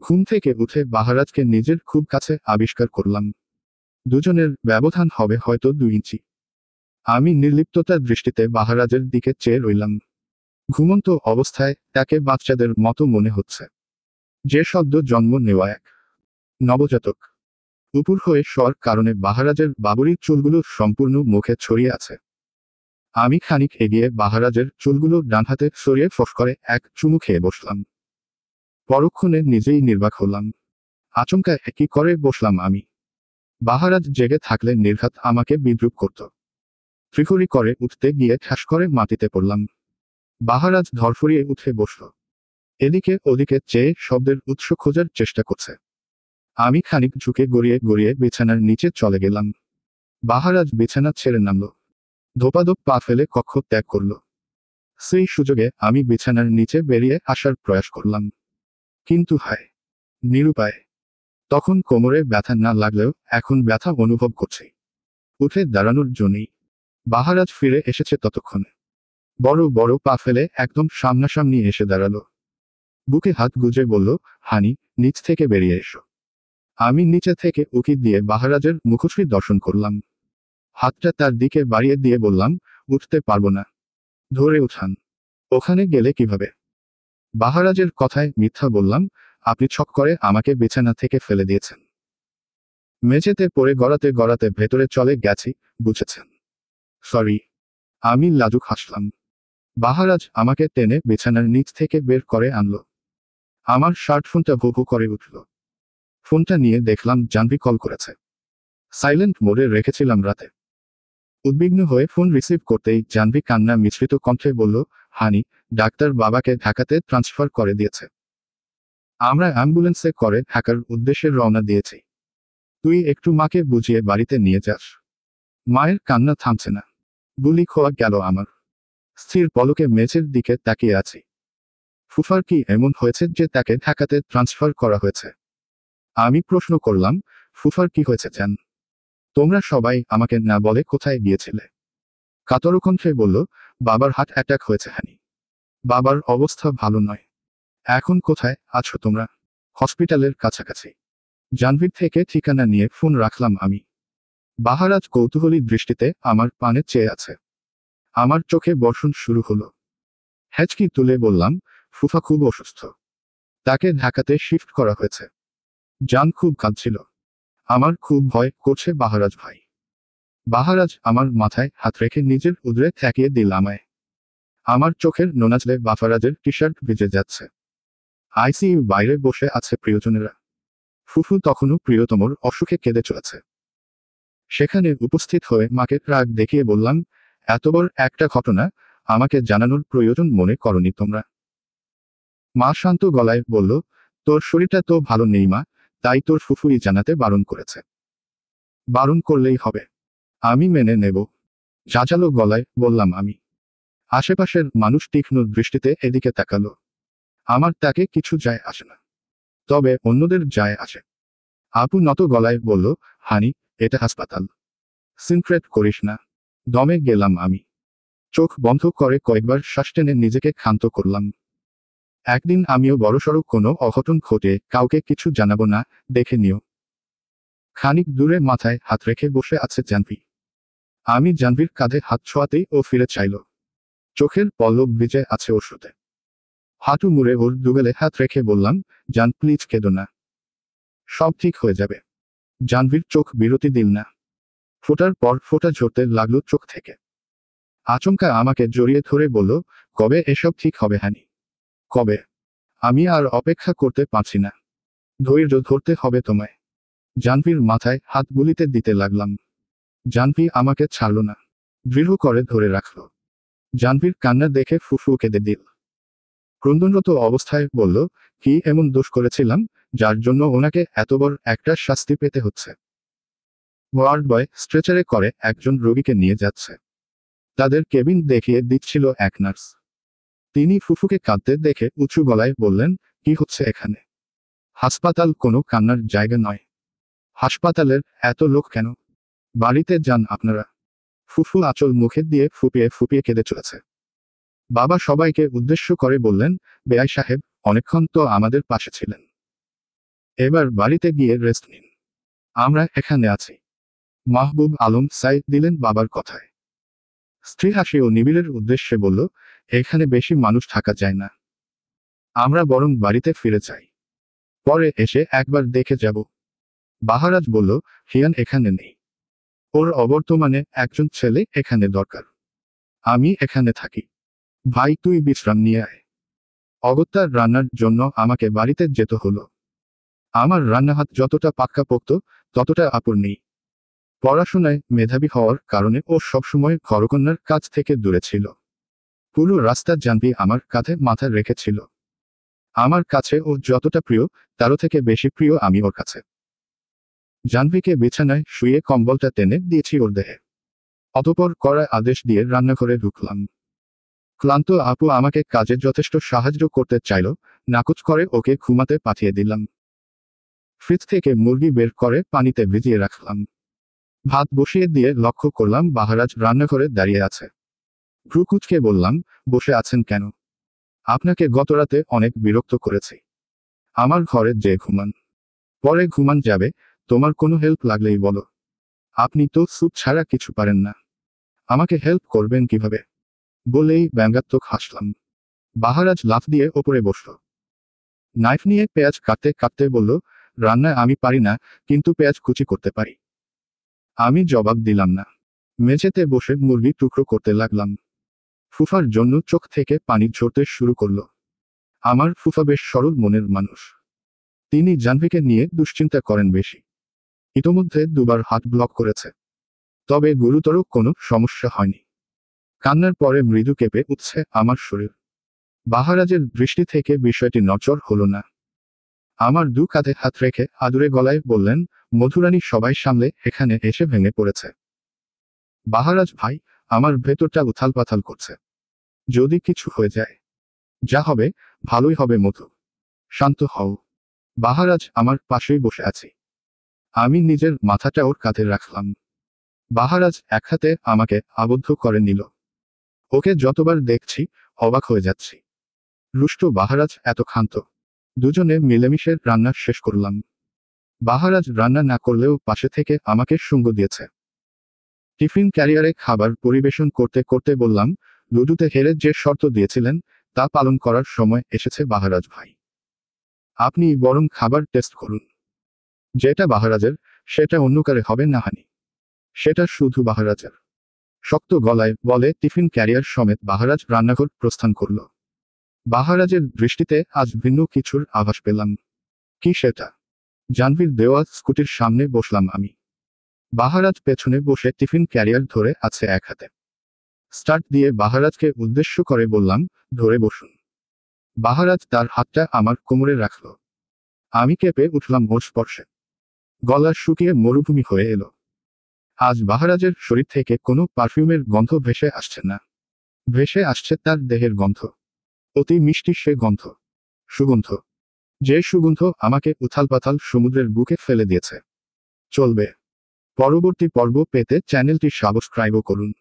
ঘুম থেকে উঠে বাহারাজকে নিজের খুব কাছে আবিষ্কার করলাম। দুজনের ব্যবধান হবে হয়তো 2 ইঞ্চি। আমি নির্লিপ্ততার দৃষ্টিতে বাহারাজের দিকে চেয়ে রইলাম। ঘুমন্ত অবস্থায় তাকে বাচ্চাদের মতো মনে হচ্ছে, যে শব্দ জন্ম নেওয়া এক নবজাতক। উপর হয়ে শর কারণে বাহারাজের বাবুরির চুলগুলো সম্পূর্ণ মুখে ছড়িয়ে আছে। আমি খানিক এগিয়ে বাহারাজের চুলগুলো ডান হাতে সরিয়ে ফস করে এক চুমু খেয়ে বসলাম। পরক্ষণে নিজেই নির্বাক হলাম। আচমকা কি করে বসলাম আমি। বাহারাজ জেগে থাকলে নির্ঘাত আমাকে বিদ্রুপ করত। ত্রিকড়ি করে উঠতে গিয়ে ঠাস করে মাটিতে পড়লাম। বাহারাজ ধরফরিয়ে উঠে বসল। এদিকে ওদিকে চেয়ে শব্দের উৎস খোঁজার চেষ্টা করছে। আমি খানিক ঝুঁকে গড়িয়ে গড়িয়ে বিছানার নিচে চলে গেলাম। বাহারাজ বিছানা ছেড়ে নামল। ধোপাধোপ পা ফেলে কক্ষ ত্যাগ করল। সেই সুযোগে আমি বিছানার নিচে বেরিয়ে আসার প্রয়াস করলাম, কিন্তু হায় নিরুপায়। তখন কোমরে ব্যথা না লাগলেও এখন ব্যথা অনুভব করছি। উঠে দাঁড়ানোর জন্যই বাহারাজ ফিরে এসেছে ততক্ষণে। বড় বড় পা ফেলে একদম সামনাসামনি এসে দাঁড়ালো। বুকে হাত গুজে বলল, হানি, নিচ থেকে বেরিয়ে এসো। আমি নিচে থেকে উকি দিয়ে বাহারাজের মুখশ্রী দর্শন করলাম। হাতটা তার দিকে বাড়িয়ে দিয়ে বললাম, উঠতে পারবো না, ধরে উঠান। ওখানে গেলে কিভাবে? বাহারাজের কথায় মিথ্যা বললাম, আপনি ছক করে আমাকে বিছানা থেকে ফেলে দিয়েছেন। মেঝেতে পড়ে গড়াতে গড়াতে ভেতরে চলে গেছি, বুঝেছেন? সরি। আমি লাজুক হাসলাম। বাহারাজ আমাকে টেনে বিছানার নিচ থেকে বের করে আনল। আমার শার্ট ফোনটা ভু ভু করে উঠল। ফোনটা নিয়ে দেখলাম জাহ্নবী কল করেছে। সাইলেন্ট মোডে রেখেছিলাম রাতে। উদ্বিগ্ন হয়ে ফোন রিসিভ করতেই জাহ্নবী কান্না মিশ্রিত কণ্ঠে বলল, হানি, ডাক্তার বাবাকে ঢাকাতে ট্রান্সফার করে দিয়েছে। আমরা অ্যাম্বুলেন্সে করে ঢাকার উদ্দেশ্যে রওনা দিয়েছি। তুই একটু মাকে বুঝিয়ে বাড়িতে নিয়ে যাস। মায়ের কান্না থামছে না। গুলি খোয়া গেল আমার। স্থির পলকে মেঝের দিকে তাকিয়ে আছি। ফুফার কি এমন হয়েছে যে তাকে ঢাকাতে ট্রান্সফার করা হয়েছে? আমি প্রশ্ন করলাম, ফুফার কি হয়েছে জান? তোমরা সবাই আমাকে না বলে কোথায় গিয়েছিলে? কাতর কণ্ঠে বলল, বাবার হার্ট অ্যাটাক হয়েছে হানি। বাবার অবস্থা ভালো নয়। এখন কোথায় আছো তোমরা? হসপিটালের কাছাকাছি। জাহ্নবীর থেকে ঠিকানা নিয়ে ফোন রাখলাম আমি। বাহারাজ কৌতূহলী দৃষ্টিতে আমার পানে চেয়ে আছে। আমার চোখে বর্ষণ শুরু হলো। হ্যাচকি তুলে বললাম, ফুফা খুব অসুস্থ। তাকে ঢাকাতে শিফট করা হয়েছে। জান খুব কাঁদছিল। আমার খুব ভয় করছে বাহারাজ ভাই। বাহারাজ আমার মাথায় হাত রেখে নিজের উদরে ঠেকিয়ে দিল আমায়। আমার চোখের নোনাজলে বাফারাজের টি শার্ট ভিজে যাচ্ছে। আইসিইউ বাইরে বসে আছে প্রিয়জনেরা। ফুফু তখনও প্রিয়তমর অসুখে কেঁদে চলেছে। সেখানে উপস্থিত হয়ে মাকে রাগ দেখিয়ে বললাম, এত বড় একটা ঘটনা আমাকে জানানোর প্রয়োজন মনে করনি তোমরা? মা শান্ত গলায় বলল, তোর শরীরটা তো ভালো নেই মা, তাই তোর ফুফুই জানাতে বারণ করেছে। বারণ করলেই হবে। আমি মেনে নেব, ঝাঁঝালো গলায় বললাম আমি। আশেপাশের মানুষ তীক্ষ্ণ দৃষ্টিতে এদিকে তাকালো। আমার তাকে কিছু যায় আসে না, তবে অন্যদের যায় আসে। আপু নত গলায় বলল, হানি, এটা হাসপাতাল। সিনক্রেট করিস না। দমে গেলাম আমি। চোখ বন্ধ করে কয়েকবার শ্বাস টেনে নিজেকে ক্ষান্ত করলাম। একদিন আমিও বড়সড় কোনো অঘটন ঘটে কাউকে কিছু জানাবো না, দেখে নিও। খানিক দূরে মাথায় হাত রেখে বসে আছে জাহ্নবী। আমি জাহ্নবীর কাঁধে হাত ছোঁয়াতেই ও ফিরে চাইল। চোখের পল্লব ভিজে আছে ওষুধে। হাঁটু মুড়ে ওর দুগালে হাত রেখে বললাম, জান প্লিজ কেঁদো না। সব ঠিক হয়ে যাবে। জাহ্নবীর চোখ বিরতি দিল না। ফোঁটার পর ফোঁটা ঝরতে লাগলো চোখ থেকে। আচমকা আমাকে জড়িয়ে ধরে বলল, কবে এসব ঠিক হবে হানি? কবে? আমি আর অপেক্ষা করতে পারছি না। ধৈর্য ধরতে হবে তোমায়। জাহ্নবীর মাথায় হাত বুলিতে দিতে লাগলাম। জাহ্নবী আমাকে ছাড়ল না। দৃঢ় করে ধরে রাখল। জাহ্নবীর কান্না দেখে ফুফু কেঁদে দিল। ক্রন্দনরত অবস্থায় বলল, কি এমন দোষ করেছিলাম যার জন্য ওনাকে এত বড় একটা শাস্তি পেতে হচ্ছে? ওয়ার্ড বয় স্ট্রেচারে করে একজন রোগীকে নিয়ে যাচ্ছে। তাদের কেবিন দেখিয়ে দিচ্ছিল এক নার্স। তিনি ফুফুকে কাঁদতে দেখে উঁচু গলায় বললেন, কি হচ্ছে এখানে? হাসপাতাল কোনো কান্নার জায়গা নয়। হাসপাতালের এত লোক কেন? বাড়িতে যান আপনারা। ফুফু আঁচল মুখে দিয়ে ফুপিয়ে ফুপিয়ে কেঁদে চলেছে। বাবা সবাইকে উদ্দেশ্য করে বললেন, বেয়াই সাহেব অনেকক্ষণ তো আমাদের পাশে ছিলেন। এবার বাড়িতে গিয়ে রেস্ট নিন। আমরা এখানে আছি। মাহবুব আলম সাইদ দিলেন বাবার কথায়। স্ত্রী হাসি ও নিবিড়ের উদ্দেশ্যে বলল, এখানে বেশি মানুষ থাকা যায় না। আমরা বরং বাড়িতে ফিরে যাই। পরে এসে একবার দেখে যাব। বাহারাজ বলল, হিয়ান এখানে নেই। ওর অবর্তমানে একজন ছেলে এখানে দরকার। আমি এখানে থাকি। ভাই তুই বিশ্রাম নিয়ে আয়। অগত্যার রান্নার জন্য আমাকে বাড়িতে যেতে হলো। আমার রান্নাহাত যতটা পাক্কাপোক্ত ততটা আপুর নেই। পড়াশোনায় মেধাবী হওয়ার কারণে ও সবসময় ঘরকন্যার কাছ থেকে দূরে ছিল। পুরো রাস্তা জানবি আমার কাঁধে মাথা রেখেছিল। আমার কাছে ও যতটা প্রিয় তারও থেকে বেশি প্রিয় আমি ওর কাছে। জাহ্নবীকে বিছানায় শুয়ে কম্বলটা টেনে দিয়েছি ওর দেহে। অতঃপর কড়া আদেশ দিয়ে রান্নাঘরে ঢুকলাম। ক্লান্ত আপু আমাকে কাজে যথেষ্ট সাহায্য করতে চাইল, নাকচ করে ওকে ঘুমাতে পাঠিয়ে দিলাম। ফ্রিজ থেকে মুরগি বের করে পানিতে ভিজিয়ে রাখলাম। ভাত বসিয়ে দিয়ে লক্ষ্য করলাম বাহারাজ রান্নাঘরে দাঁড়িয়ে আছে। ভ্রু কুঁচকে বললাম, বসে আছেন কেন? আপনাকে গতরাতে অনেক বিরক্ত করেছি। আমার ঘরে যে ঘুমান। পরে ঘুমান যাবে, তোমার কোনো হেল্প লাগলেই বলো। আপনি তো স্যুপ ছাড়া কিছু পারেন না। আমাকে হেল্প করবেন কিভাবে? বলেই ব্যঙ্গাত্মক হাসলাম। বাহারাজ লাফ দিয়ে ওপরে বসল। নাইফ নিয়ে পেঁয়াজ কাটতে কাটতে বলল, রান্নায় আমি পারি না, কিন্তু পেঁয়াজ কুচি করতে পারি। আমি জবাব দিলাম না। মেঝেতে বসে মুরগি টুকরো করতে লাগলাম। ফুফার জন্য চোখ থেকে পানি ঝরতে শুরু করলো। আমার ফুফা বেশ সরল মনের মানুষ। তিনি জাহ্নবীকে নিয়ে দুশ্চিন্তা করেন বেশি। ইতোমধ্যে দুবার হাত ব্লক করেছে। তবে গুরুতর কোনো সমস্যা হয়নি। কান্নার পরে মৃদু কেঁপে উঠছে আমার শরীর। বাহারাজের দৃষ্টি থেকে বিষয়টি নড়চড় হলো না। আমার দু কাঁধে হাত রেখে আদুরে গলায় বললেন, মধুরানী সবাই সামলে এখানে এসে ভেঙে পড়েছে। বাহারাজ ভাই, আমার ভেতরটা উথাল পাথাল করছে। যদি কিছু হয়ে যায়। যা হবে ভালোই হবে মধু। শান্ত হও। বাহারাজ আমার পাশেই বসে আছি। আমি নিজের মাথাটা ওর কাঁধে রাখলাম। বাহারাজ এক হাতে আমাকে আবদ্ধ করে নিল। ওকে যতবার দেখছি অবাক হয়ে যাচ্ছি। রুষ্ট বাহারাজ এত ক্ষান্ত। দুজনে মিলেমিশে রান্না শেষ করলাম। বাহারাজ রান্না না করলেও পাশে থেকে আমাকে সঙ্গ দিয়েছে। টিফিন ক্যারিয়ারে খাবার পরিবেশন করতে করতে বললাম, লুডুতে হেরে যে শর্ত দিয়েছিলেন তা পালন করার সময় এসেছে বাহারাজ ভাই। আপনি বরং খাবার টেস্ট করুন। যেটা বাহারাজের সেটা অন্য কারে হবে না হানি। সেটা শুধু বাহারাজের। শক্ত গলায় বলে টিফিন ক্যারিয়ার সমেত বাহারাজ রান্নাঘর প্রস্থান করল। বাহারাজের দৃষ্টিতে আজ ভিন্ন কিছুর আভাস পেলাম। কি সেটা? জাহ্নবীর দেওয়া স্কুটির সামনে বসলাম আমি। বাহারাজ পেছনে বসে টিফিন ক্যারিয়ার ধরে আছে এক হাতে। স্টার্ট দিয়ে বাহারাজকে উদ্দেশ্য করে বললাম, ধরে বসুন। বাহারাজ তার হাতটা আমার কোমরে রাখল। আমি কেঁপে উঠলাম ওর স্পর্শে। গলা শুকিয়ে মরুভূমি হয়ে এলো। আজ বাহারাজের শরীর থেকে কোনো পারফিউমের গন্ধ ভেসে আসছে না। ভেসে আসছে তার দেহের গন্ধ। অতি মিষ্টি সে গন্ধ। সুগন্ধ। যে সুগন্ধ আমাকে উথালপাথাল সমুদ্রের বুকে ফেলে দিয়েছে। চলবে। পরবর্তী পর্ব পেতে চ্যানেলটি সাবস্ক্রাইবও করুন।